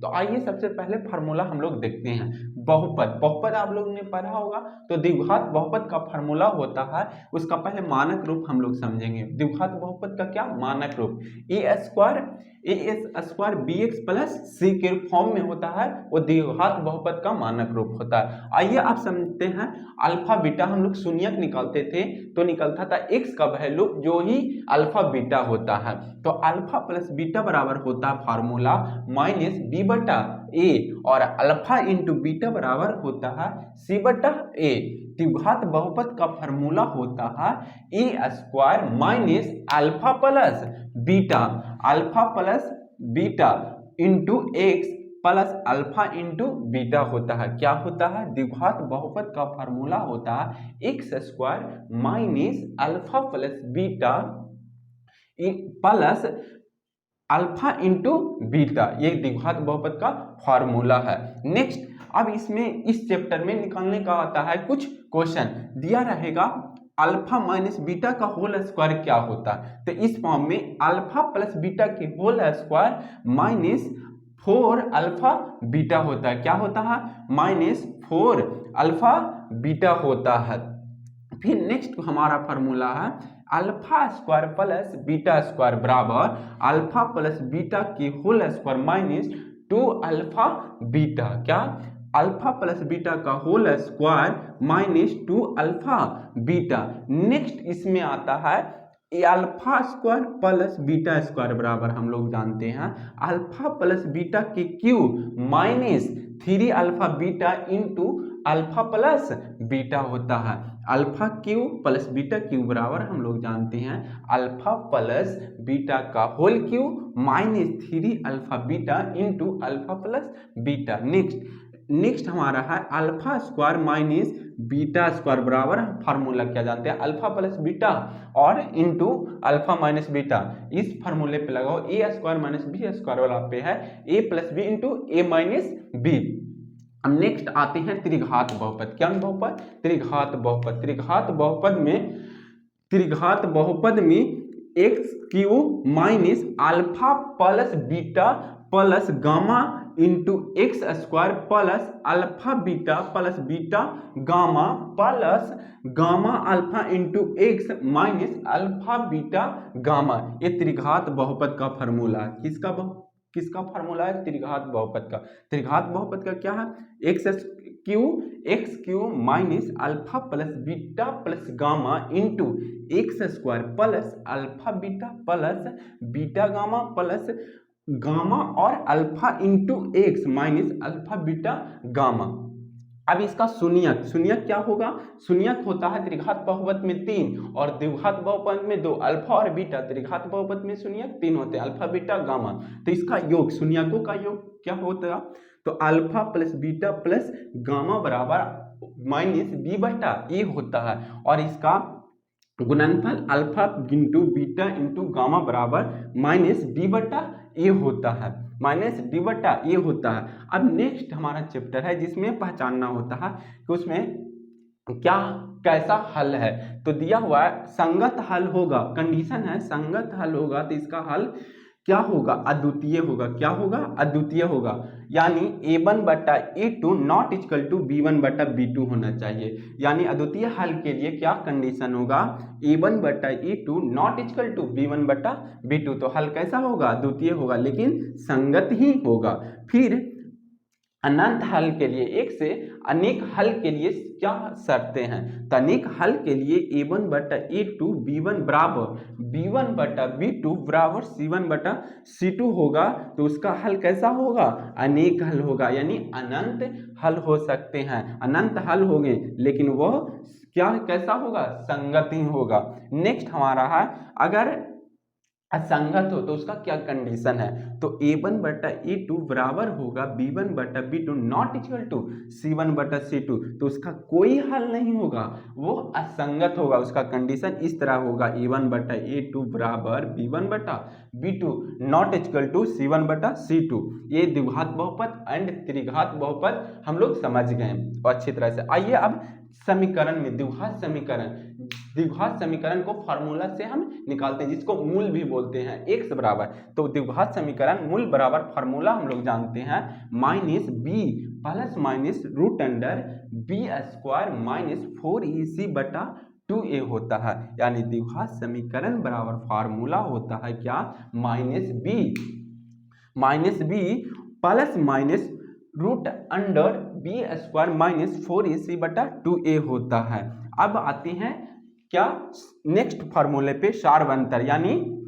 तो आइए सबसे पहले फार्मूला हम लोग देखते हैं। बहुपद, बहुपद आप लोगों ने पढ़ा होगा, तो द्विघात बहुपद का फार्मूला होता है, उसका पहले मानक रूप हम लोग समझेंगे। द्विघात बहुपद का क्या मानक रूप, ए बी एक्स प्लस सी के फॉर्म में होता है, वो द्विघात बहुपद का मानक रूप होता है। आइए आप समझते हैं। अल्फा बीटा हम लोग शून्यक निकालते थे तो निकलता था x का वैल्यू जो ही अल्फा बीटा होता है, तो अल्फा प्लस बीटा बराबर होता है फार्मूला माइनस बी बटा ए, और अल्फा इंटू बीटा बराबर होता है सी बटा ए। द्विघात बहुपद का फार्मूला होता है A square minus alpha plus beta into X plus alpha into beta होता है। क्या होता है, द्विघात बहुपद का फार्मूला होता है x square minus alpha plus beta plus alpha into beta, ये द्विघात बहुपद का फार्मूला है। नेक्स्ट, अब इसमें इस चैप्टर में निकालने का आता है कुछ क्वेश्चन दिया रहेगा, अल्फा माइनस बीटा का होल स्क्वायर क्या होता है, तो इस फॉर्म में अल्फा प्लस बीटा के whole square minus 4 alpha beta होता है। क्या होता है, माइनस 4 अल्फा बीटा होता है। फिर नेक्स्ट हमारा फार्मूला है alpha square plus beta square बराबर अल्फा प्लस बीटा की whole square minus 2 alpha beta. क्या, अल्फा प्लस बीटा का whole square minus 2 alpha beta. Next इसमें आता है alpha square plus beta square बराबर हम लोग जानते हैं अल्फा प्लस बीटा के cube minus 3 alpha beta into alpha plus beta होता है। Alpha cube plus beta cube बराबर हम लोग जानते हैं अल्फा प्लस बीटा का whole cube minus 3 alpha beta into alpha plus beta. Next हमारा है alpha square minus beta square बराबर फार्मूला क्या जानते हैं, अल्फा प्लस बीटा और इंटू अल्फा माइनस बीटा। इस फार्मूले पे लगाओ, A square minus B square वाला पे है A plus B into A minus B. अब नेक्स्ट आते हैं त्रिघात बहुपद। क्या बहुपद, त्रिघात बहुपद। त्रिघात बहुपद में x cube minus alpha plus beta plus gamma into X square plus alpha beta plus beta gamma plus gamma alpha into X minus alpha beta gamma, ये त्रिघात बहुपद का फार्मूला है। किसका फार्मूला है, त्रिघात बहुपद का। त्रिघात बहुपद का क्या है, X cube minus alpha plus beta plus gamma into X square plus alpha beta plus beta gamma plus gamma और alpha into X minus alpha beta gamma. अब इसका शून्यक क्या होगा, शून्यक होता है त्रिघात बहुपद में 3 और द्विघात बहुपद में 2, अल्फा और बीटा। त्रिघात बहुपद में शून्यक 3 होते हैं, अल्फा बीटा गामा। तो इसका योग, शून्यकों का योग क्या होता है, तो alpha plus beta plus gamma बराबर माइनस बी बटा ए होता है, और इसका गुणनफल alpha into beta into gamma बराबर माइनस डी बटा ए होता है, माइनस डी बटा ए होता है। अब नेक्स्ट हमारा चैप्टर है जिसमें पहचानना होता है कि उसमें क्या कैसा हल है, तो दिया हुआ है संगत हल होगा, कंडीशन है संगत हल होगा, तो इसका हल क्या होगा, अद्वितीय होगा। क्या होगा, अद्वितीय होगा, यानी a1 बटा a2 not equal to b1 बटा b2 होना चाहिए। यानी अद्वितीय हल के लिए क्या कंडीशन होगा, a1 बटा a2 not equal to b1 बटा b2, तो हल कैसा होगा, अद्वितीय होगा लेकिन संगत ही होगा। फिर अनंत हल के लिए, एक से अनेक हल के लिए क्या शर्तें हैं, तो अनेक हल के लिए a1 बटा a2 b1 बराबर b1 बटा b2 बराबर c1 बटा c2 होगा, तो उसका हल कैसा होगा, अनेक हल होगा, यानी अनंत हल हो सकते हैं, अनंत हल होंगे लेकिन वह क्या कैसा होगा, संगत ही होगा। नेक्स्ट हमारा है अगर असंगत हो तो उसका क्या कंडीशन है, तो a1 बटा a2 बराबर होगा b1 बटा b2 not equal to c1 बटा c2, तो उसका कोई हल नहीं होगा, वो असंगत होगा। उसका कंडीशन इस तरह होगा, a1 बटा a2 बराबर b1 बटा b2 not equal to c1 बटा c2। ये द्विघात बहुपद एंड त्रिघात बहुपद हम लोग समझ गए अच्छी तरह से। आइए अब समीकरण में द्विघात समीकरण को फार्मूला से हम निकालते हैं, जिसको मूल भी बोलते हैं, x बराबर। तो द्विघात समीकरण मूल बराबर फार्मूला हम लोग जानते हैं minus B plus minus root under B square minus 4ac बटा 2a होता है। यानी द्विघात समीकरण बराबर फार्मूला होता है क्या, minus B plus minus root under B square minus 4ac बटा 2a होता है। अब आते हैं क्या नेक्स्ट फार्मूले पे, सार अंतर, यानी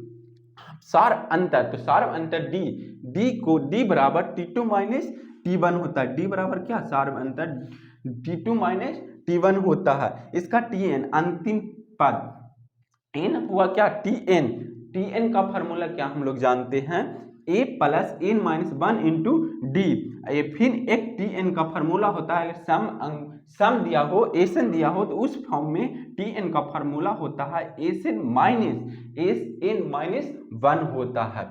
सार अंतर। तो सार अंतर डी को d बराबर t2 माइनस t1 होता है। डी बराबर क्या, सार अंतर t2 माइनस t1 होता है। इसका tn अंतिम पद n हुआ क्या, tn का फार्मूला क्या हम लोग जानते हैं, a plus n minus 1 into D. फिर एक tn का फार्मूला होता है, सम दिया हो, एसन दिया हो, तो उस फॉर्म में tn का फार्मूला होता है एसन माइनस 1 होता है।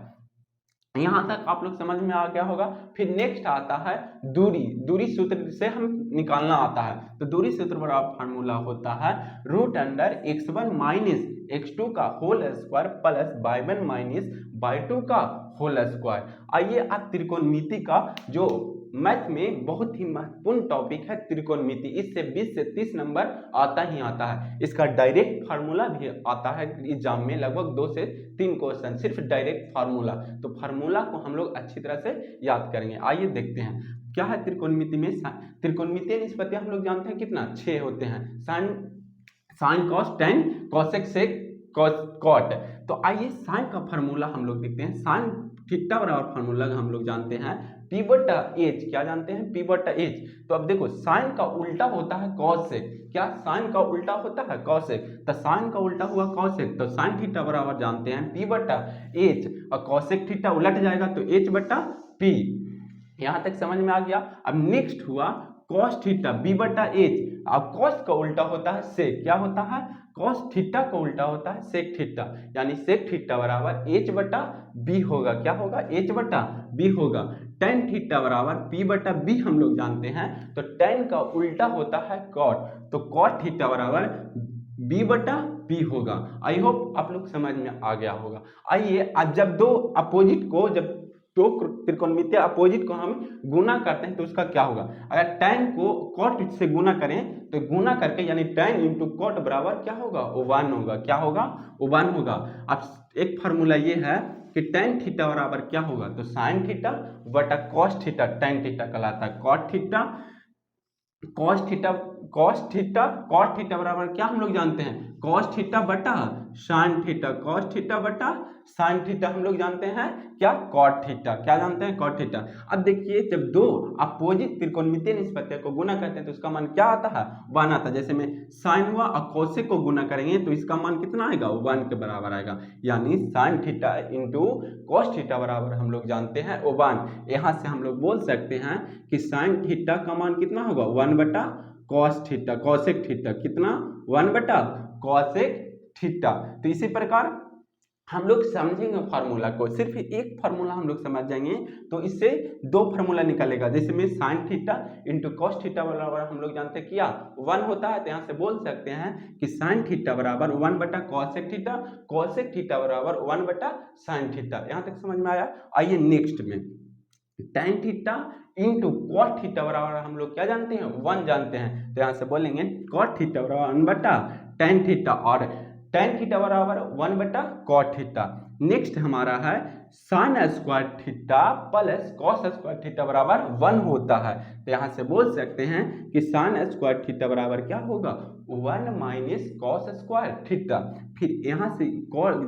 यहाँ तक आप लोग समझ में आ गया होगा। फिर नेक्स्ट आता है दूरी सूत्र से हम निकालना आता है। तो दूरी सूत्र बराबर फार्मूला होता है root under x1 minus x2 का whole square plus y1 minus y2 का होल स्क्वायर। आइए अब त्रिकोणमिति का जो मैथ में बहुत ही महत्वपूर्ण टॉपिक है त्रिकोणमिति, इससे 20 से 30 नंबर आता ही आता है। इसका डायरेक्ट फार्मूला भी आता है एग्जाम में, लगभग 2 से 3 क्वेश्चन सिर्फ डायरेक्ट फार्मूला। तो फार्मूला को हम लोग अच्छी तरह से याद करेंगे। आइए देखते हैं क्या है त्रिकोणमिति में। त्रिकोणमितीय निष्पत्ति हम लोग जानते हैं कितना, 6 होते हैं, sine cos tan cosec sec cot. तो आइए साइन का फार्मूला हम लोग देखते हैं। साइन थीटा बराबर फार्मूला हम लोग जानते हैं पी बटा एच। क्या जानते हैं, पी बटा एच। तो अब देखो साइन का उल्टा होता है कॉसेक। क्या, साइन का उल्टा होता है कॉसेक। तो साइन का उल्टा हुआ कॉसेक, तो साइन थीटा बराबर जानते हैं पी बटा एच, और कॉसेक थीटा उलट जाएगा तो एच बटा पी। यहाँ तक समझ में आ गया। अब नेक्स्ट हुआ कॉस थीटा बी बटा एच। अब कॉस का उल्टा होता है सेक। क्या होता है, कॉस थीटा का उल्टा होता है सेक थीटा, यानी सेक थीटा बराबर एच बटा बी होगा। क्या होगा, एच बटा बी होगा। टेन थीटा बराबर पी बटा बी हम लोग जानते हैं, तो टेन का उल्टा होता है कॉट, तो कॉट थीटा बराबर बी बटा बी होगा। आई होप आप लोग समझ में आ गया होगा। आइए अब जब दो अपोजिट को, जब दो त्रिकोणमितीय अपोजिट को हम गुना करते हैं तो उसका क्या होगा। अगर tan को cot से गुना करें तो गुना करके यानी tan इंटू कॉट बराबर क्या होगा, 1 होगा। क्या होगा, 1 होगा। अब एक फार्मूला ये है कि tan थीटा बराबर क्या होगा, तो sin थीटा बटा cos थीटा tan थीटा कहलाता है। cot थीटा cos थीटा बराबर क्या हम लोग जानते हैं, cos थीटा बटा sin थीटा, cos थीटा बटा sin थीटा हम लोग जानते हैं क्या, cot थीटा। क्या जानते हैं, cot थीटा। अब देखिए जब दो अपोजिट त्रिकोणमितीय निष्पत्तियों को गुना करते हैं तो उसका मान क्या आता है, 1 आता है। जैसे में sin हुआ और cosec को गुना करेंगे तो इसका मान कितना आएगा, 1 के बराबर आएगा। यानी sin theta into cos theta बराबर हम लोग जानते हैं 1। यहाँ से हम लोग बोल सकते हैं कि sin थीटा का मान कितना होगा, 1 बटा cos थीटा, cosec थीटा कितना, 1 बटा cosec थीटा। तो इसी प्रकार हम लोग समझेंगे फार्मूला को, सिर्फ एक फार्मूला हम लोग समझ जाएंगे तो इससे 2 फार्मूला निकलेगा। जैसे में sin theta into cos theta बराबर हम लोग जानते हैं क्या, 1 होता है। तो यहाँ से बोल सकते हैं कि sin थीटा बराबर 1 बटा कॉसेक थीटा, कॉसेक थीटा बराबर 1 बटा sin थीटा। यहाँ तक समझ में आया। आइए नेक्स्ट में tan theta into cot theta बराबर हम लोग क्या जानते हैं, 1 जानते हैं। तो यहाँ से बोलेंगे कॉट थीटा बराबर 1 बटा tan थीटा, और tan थीटा बराबर 1 बटा कॉट थीटा। नेक्स्ट हमारा है sign square theta plus cos square theta बराबर 1 होता है। तो यहाँ से बोल सकते हैं कि साइन स्क्वायर थीटा बराबर क्या होगा, 1 माइनस कॉस स्क्वायर थीटा। फिर यहाँ से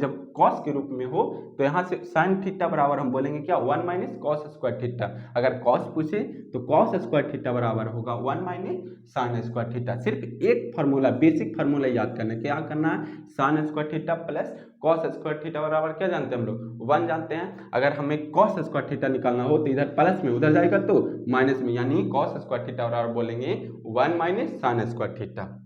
जब कॉस के रूप में हो तो यहाँ से साइन थीटा बराबर हम बोलेंगे क्या, 1 माइनस कॉस स्क्वायर थीटा। अगर कॉस पूछे तो कॉस स्क्वायर थीटा बराबर होगा 1 माइनस साइन स्क्वायर थीटा। सिर्फ एक फार्मूला, बेसिक फार्मूला याद करना है। क्या करना है, sign square theta plus cos square theta बराबर क्या जानते हैं हम लोग, 1 जानते हैं। अगर हमें कॉस स्क्वायर थीटा निकालना हो तो इधर प्लस में, उधर जाएगा तो माइनस में, यानी कॉस स्क्वायर थीटा बराबर बोलेंगे 1 minus sine square theta.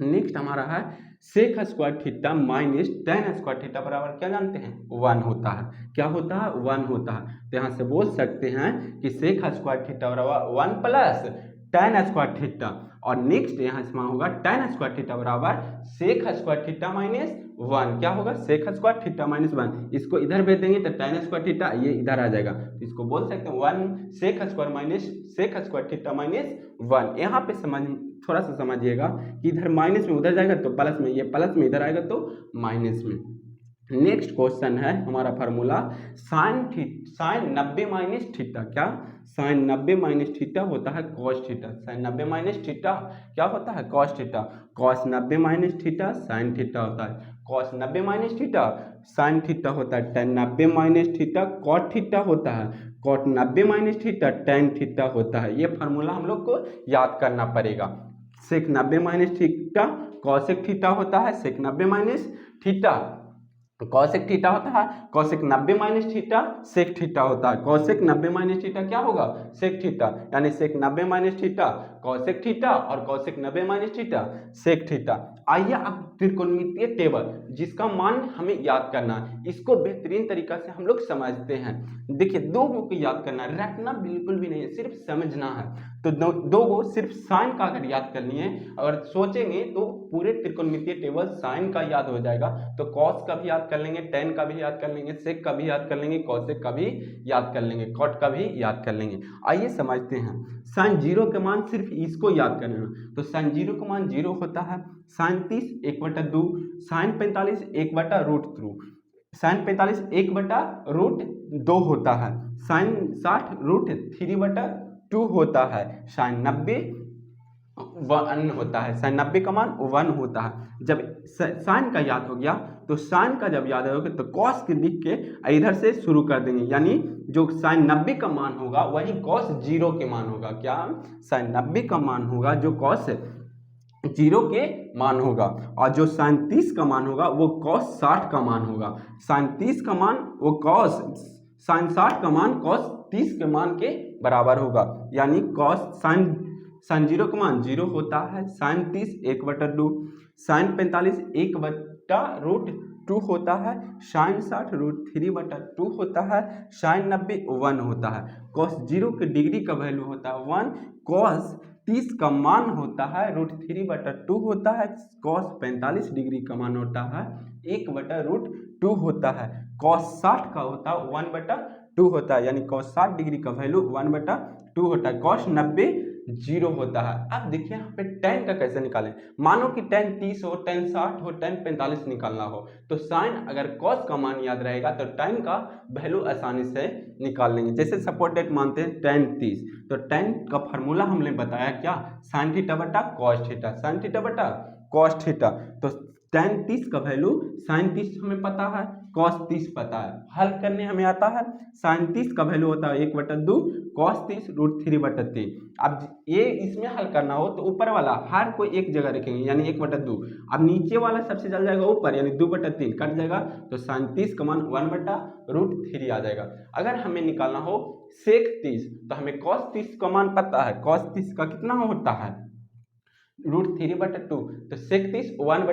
Next हमारा है sec square theta minus tan square theta बराबर क्या जानते हैं, 1 होता है। क्या होता है, 1 होता है। तो यहाँ से बोल सकते हैं कि सेक स्क्वायर थीटा बराबर 1 प्लस tan स्क्वायर थीटा, और नेक्स्ट यहाँ इसमें होगा tan स्क्वायर थीटा बराबर सेक स्क्वायर थीटा माइनस 1। क्या होगा? Sec square theta minus 1। इसको इधर भेज देंगे तो tan स्क्वायर थीटा ये इधर आ जाएगा, तो इसको बोल सकते हैं 1 sec square minus sec square theta minus 1। यहाँ पे थोड़ा सा समझिएगा कि इधर माइनस में उधर जाएगा तो प्लस में, ये प्लस में इधर आएगा तो माइनस में। नेक्स्ट क्वेश्चन है हमारा फार्मूला साइन 90 माइनस थीटा। क्या? साइन 90 माइनस थीटा होता है cos theta. Sine 90 minus theta क्या होता है? Cos theta. Cos 90 minus theta sine theta होता है। Cos 90 minus theta sine theta होता है। Tan 90 minus theta cot theta होता है। Cot 90 minus theta tan theta होता है। ये फार्मूला हम लोग को याद करना पड़ेगा। Sec 90 minus theta cosec theta होता है। Sec 90 minus theta cosec theta होता है। Cosec 90 minus theta sec theta होता है। कॉसेक 90 माइनस थीटा क्या होगा? सेक थीटा, यानी sec 90 minus theta cosec theta और cosec 90 minus theta sec theta. आइए अब त्रिकोणमितीय टेबल जिसका मान हमें याद करना है, इसको बेहतरीन तरीका से हम लोग समझते हैं। देखिए, दो गो को याद करना है, रटना बिल्कुल भी नहीं है, सिर्फ समझना है। तो दो गो सिर्फ साइन का अगर याद करनी है, अगर सोचेंगे तो पूरे त्रिकोणमितीय टेबल साइन का याद हो जाएगा। तो कॉस का भी याद कर लेंगे, टेन का भी याद कर लेंगे, सेक का भी याद कर लेंगे, कॉसेक का भी याद कर लेंगे, कॉट का भी याद कर लेंगे। आइए समझते हैं। साइन 0 के मान सिर्फ इसको याद करना है, तो साइन 0 का मान 0 होता है। साइन 30 1/2, साइन 45 1/√2, साइन 45 1/√2 होता है। साइन 60 √3/2 होता है। साइन 90 1 होता है। साइन 90 का मान 1 होता है। जब साइन का याद हो गया तो साइन का जब याद होगा तो कॉस के लिख के इधर से शुरू कर देंगे, यानी जो साइन 90 का मान होगा वही कॉस 0 के मान होगा। क्या? साइन 90 का मान होगा जो कॉस 0 के मान होगा, और जो साइन 30 का मान होगा वो कॉस 60 का मान होगा। साइन 30 का मान वो कॉस साइन 60 का मान कॉस 30 के मान के बराबर होगा, यानी कॉस साइन 0 का मान 0 होता है। साइन 30 1/2, साइन 45 1/√2 होता है। साइन 60 √3/2 होता है। साइन 90 1 होता है। कॉस 0 के डिग्री का वैल्यू होता है 1। कॉस 30 का मान होता है √3/2 होता है। कॉस 45 डिग्री का मान होता है 1/√2 होता है। कॉस 60 का होता है 1/2 होता है, यानी कॉस 60 डिग्री का वैल्यू 1/2 होता है। कॉस 90 0 होता है। अब देखिए यहाँ पे tan का कैसे निकालें। मानो कि tan 30 हो, tan 60 हो, tan 45 निकालना हो, तो साइन अगर cos का मान याद रहेगा तो tan का वैल्यू आसानी से निकाल लेंगे। जैसे सपोर्टेड मानते हैं tan 30, तो tan का फार्मूला हमने बताया क्या? साइन थीटा बटा कॉस थीटा, साइन थीटा बटा कॉस थीटा। तो tan 30 का वैल्यू साइन 30 हमें पता है, कॉस 30 पता है, हल करने हमें आता है। साइन 30 का वैल्यू होता है 1/2, कॉस 30 √3/3। अब ये इसमें हल करना हो तो ऊपर वाला हर कोई एक जगह रखेंगे, यानी 1/2। अब नीचे वाला सबसे चल जाएगा ऊपर, यानी 2/3 कट जाएगा, तो साइन 30 का मान 1/√3 आ जाएगा। अगर हमें निकालना हो सेक 30, तो हमें कॉस 30 का मान पता है। कॉस 30 का कितना होता है? √3/2। तो सेक 30 1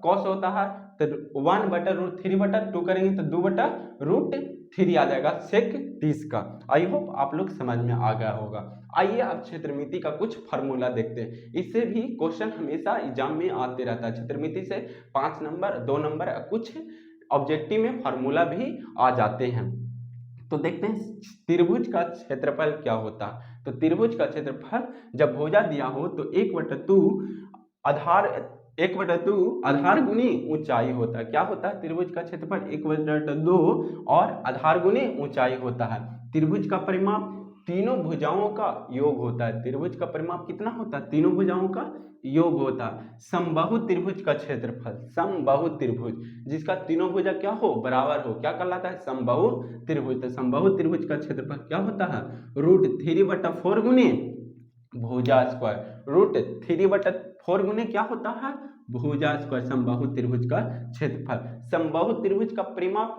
कॉस होता है, तो 1/√3/2 करेंगे तो 2/√3 आ जाएगा सेक 30 का। आई होप आप लोग समझ में आ गया होगा। आइए अब क्षेत्रमिति का कुछ फार्मूला देखते हैं। इससे भी क्वेश्चन हमेशा एग्जाम में आते रहता है। क्षेत्रमिति से 5 नंबर 2 नंबर कुछ ऑब्जेक्टिव में फार्मूला भी आ जाते हैं। तो देखते हैं त्रिभुज का क्षेत्रफल क्या होता है। तो त्रिभुज का क्षेत्रफल जब भुजा दिया हो तो 1/2 आधार गुनी ऊंचाई होता है। क्या होता है? त्रिभुज का क्षेत्रफल 1/2 और आधार गुनी ऊंचाई होता है। त्रिभुज का परिमाप तीनों भुजाओं का योग होता है। त्रिभुज का परिमाप कितना होता है? तीनों भुजाओं का योग होता है। समबाहु त्रिभुज का क्षेत्रफल, समबाहु त्रिभुज जिसका तीनों भुजा क्या हो? बराबर हो, क्या कहलाता है? समबाहु त्रिभुज। तो समबाहु त्रिभुज का क्षेत्रफल क्या होता है? √3/4 गुने भुजा स्क्वायर। √3/4 गुने क्या होता है? भुजा स्क्वायर। समबाहु त्रिभुज का क्षेत्रफल। समबाहु त्रिभुज का परिमाप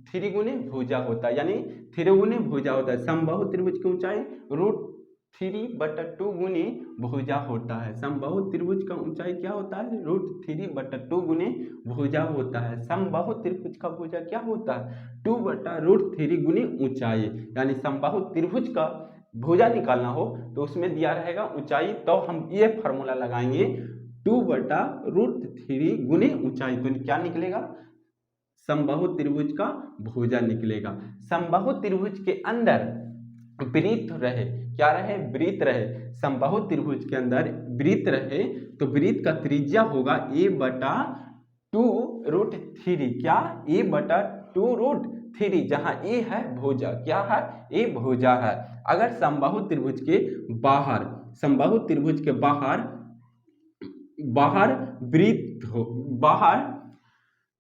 3 गुने भुजा होता है, यानी 3 गुने भुजा होता है। समबाहु त्रिभुज की ऊंचाई √3/2 गुने भुजा होता है। समबाहु त्रिभुज का ऊंचाई क्या होता है? √3/2 गुने भुजा होता है। समबाहु त्रिभुज का भुजा क्या होता है? 2/√3 गुने ऊंचाई, यानी समबाहु त्रिभुज का भुजा निकालना हो तो उसमें दिया रहेगा ऊंचाई, तो हम ये फार्मूला लगाएंगे 2/√3 गुने ऊंचाई, तो क्या निकलेगा, समबाहु त्रिभुज का भुजा निकलेगा। समबाहु त्रिभुज के अंदर वृत्त रहे, क्या रहे, वृत्त रहे, समबाहु त्रिभुज के अंदर वृत्त रहे तो वृत्त का त्रिज्या होगा a/2√3, क्या, a/2√3, जहां a है भुजा, क्या है, a भुजा है। अगर समबाहु त्रिभुज के बाहर, समबाहु त्रिभुज के बाहर वृत्त हो, बाहर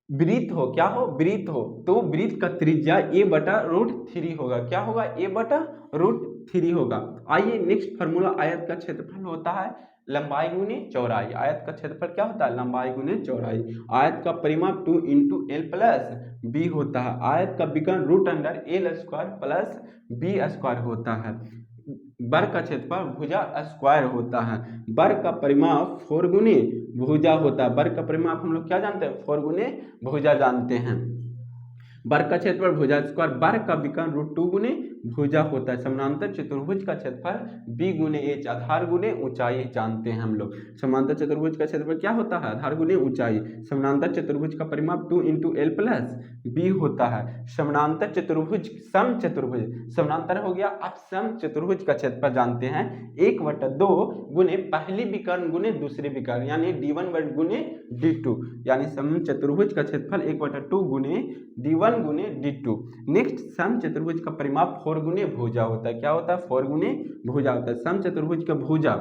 वृत्त हो, क्या हो, वृत्त हो, तो वृत्त का त्रिज्या a/√3 होगा, क्या होगा, a/√3 होगा। आइए नेक्स्ट फार्मूला, आयत का क्षेत्रफल होता है लंबाई गुने चौड़ाई। आयत का क्षेत्रफल क्या होता है, लंबाई गुने चौड़ाई। आयत का परिमाप 2 × l+b होता है। आयत का विकर्ण √l² + b² होता है। वर्ग का क्षेत्रफल भुजा स्क्वायर होता है। वर्ग का परिमाप 4 गुने भुजा होता है। वर्ग का परिमाप हम लोग क्या जानते हैं, 4 गुने भुजा जानते हैं। वर्ग का क्षेत्रफल भुजा स्क्वायर, वर्ग का विकर्ण √2 गुने भुजा होता है। समानांतर चतुर्भुज का क्षेत्रफल b गुने h, आधार गुने ऊंचाई जानते हैं हम लोग। समानांतर चतुर्भुज का क्षेत्रफल क्या होता है, आधार गुने ऊंचाई। समानांतर चतुर्भुज का परिमाप 2 × l+b होता है। समानांतर चतुर्भुज, सम चतुर्भुज, समानांतर हो गया। अब सम चतुर्भुज का क्षेत्रफल जानते हैं 1/2 गुने पहली विकर्ण गुने दूसरी विकर्ण, यानी d1 गुने d2, यानी सम चतुर्भुज का क्षेत्रफल 1/2 गुने d1 गुने d2। नेक्स्ट सम चतुर्भुज का परिमाप 4 गुने भुजा होता है, क्या होता है, 4 गुने भुजा होता है। सम चतुर्भुज का भुजा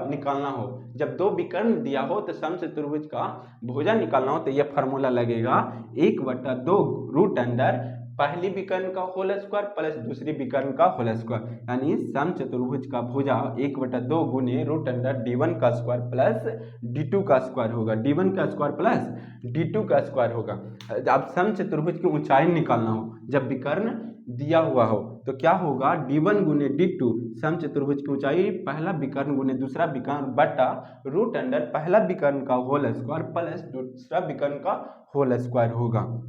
निकालना हो, जब दो विकर्ण दिया हो तो सम चतुर्भुज का भुजा निकालना हो तो यह फार्मूला लगेगा 1/2 पहली विकर्ण का होल स्क्वायर प्लस दूसरी विकर्ण का होल स्क्वायर, यानी सम चतुर्भुज का भुजा 1/2 गुने √d1 का स्क्वायर प्लस d2 का स्क्वायर होगा, d1 का स्क्वायर प्लस d2 का स्क्वायर होगा। अब सम चतुर्भुज की ऊंचाई निकालना हो, जब विकर्ण दिया हुआ हो तो क्या होगा, d1 गुने d2, सम चतुर्भुज की ऊंचाई पहला विकर्ण गुने दूसरा विकर्ण बटा √, पहला विकर्ण का होल स्क्वायर प्लस दूसरा विकर्ण का होल स्क्वायर होगा।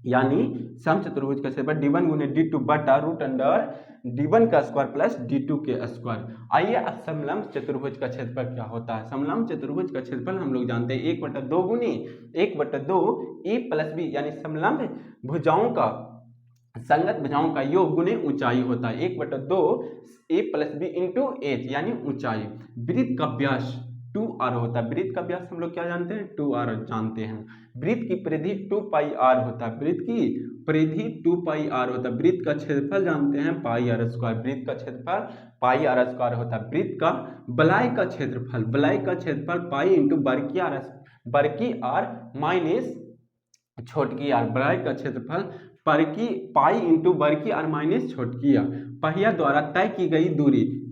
यानी सम चतुर्भुज का क्षेत्रफल d1 गुने d2 बटा √d1 का स्क्वायर प्लस d2 के स्क्वायर। आइए अब समलंब चतुर्भुज का क्षेत्रफल क्या होता है। समलंब चतुर्भुज का क्षेत्रफल हम लोग जानते हैं 1/2 गुने 1/2 a+b, यानी समलंब भुजाओं का, संगत भुजाओं का योग गुने ऊंचाई होता है। 1/2 a+b × h, यानी ऊंचाई। वृत्त का व्यास 2r होता है। वृत्त का व्यास हम लोग क्या जानते हैं, 2r जानते हैं। वृत्त की परिधि 2πr होता है। वृत्त की परिधि 2πr होता है। वृत्त का क्षेत्रफल जानते हैं πr²। वृत्त का क्षेत्रफल πr² होता है। वृत्त का वलय का क्षेत्रफल, वलय का क्षेत्रफल π × बड़की r माइनस छोटकी r, वलय का क्षेत्रफल π × बड़की r माइनस छोटकी r। पहिया द्वारा तय की गई दूरी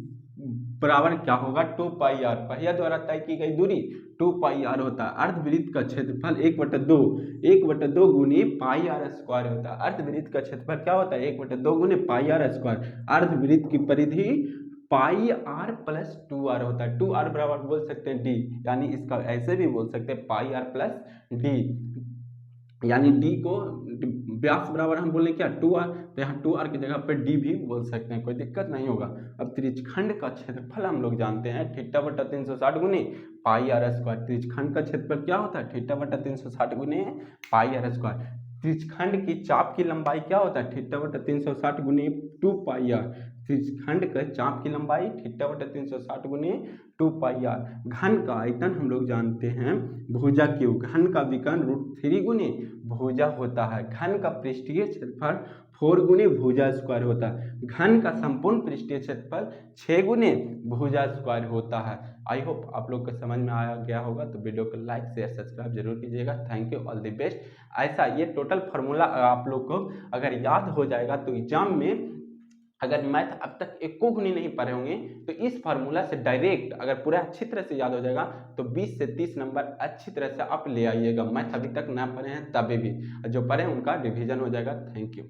बराबर क्या होगा, 2πr। पहिया द्वारा तय की गई दूरी 2πr होता है। अर्धवृत्त का क्षेत्रफल 1/2 गुने πr² होता है। अर्धवृत्त का क्षेत्रफल क्या होता है, 1/2 गुने πr²। अर्धवृत्त की परिधि πr + 2r होता है। 2r बराबर बोल सकते हैं d, यानी इसका ऐसे भी बोल सकते हैं πr + d, यानी d को व्यास बराबर हम बोले क्या, 2r, तो यहाँ 2r की जगह पे d भी बोल सकते हैं, कोई दिक्कत नहीं होगा। अब त्रिज्यखंड का क्षेत्रफल हम लोग जानते हैं θ/360 गुने πr²। त्रिज्यखंड का क्षेत्रफल क्या होता है, θ/360 गुने πr²। त्रिज्यखंड की चाप की लंबाई क्या होता है, θ/360 गुने 2πr। त्रिज्यखंड का चाप की लंबाई θ/360 गुने 2πr। घन का आयतन हम लोग जानते हैं भुजा क्यू। घन का विकर्ण √3 गुने भुजा होता है। घन का पृष्ठीय क्षेत्रफल 4 गुने भुजा स्क्वायर होता है। घन का संपूर्ण पृष्ठीय क्षेत्रफल 6 गुने भुजा स्क्वायर होता है। आई होप आप लोग को समझ में आया गया होगा, तो वीडियो को लाइक शेयर सब्सक्राइब जरूर कीजिएगा। Thank you, all the best. ऐसा ये टोटल फार्मूला आप लोग को अगर याद हो जाएगा तो एग्जाम में, अगर मैथ अब तक एको गुनी नहीं पढ़े होंगे तो इस फार्मूला से डायरेक्ट अगर पूरा अच्छी तरह से याद हो जाएगा तो 20 से 30 नंबर अच्छी तरह से आप ले आइएगा। मैथ अभी तक ना पढ़े हैं तभी भी, जो पढ़े उनका रिवीजन हो जाएगा। Thank you.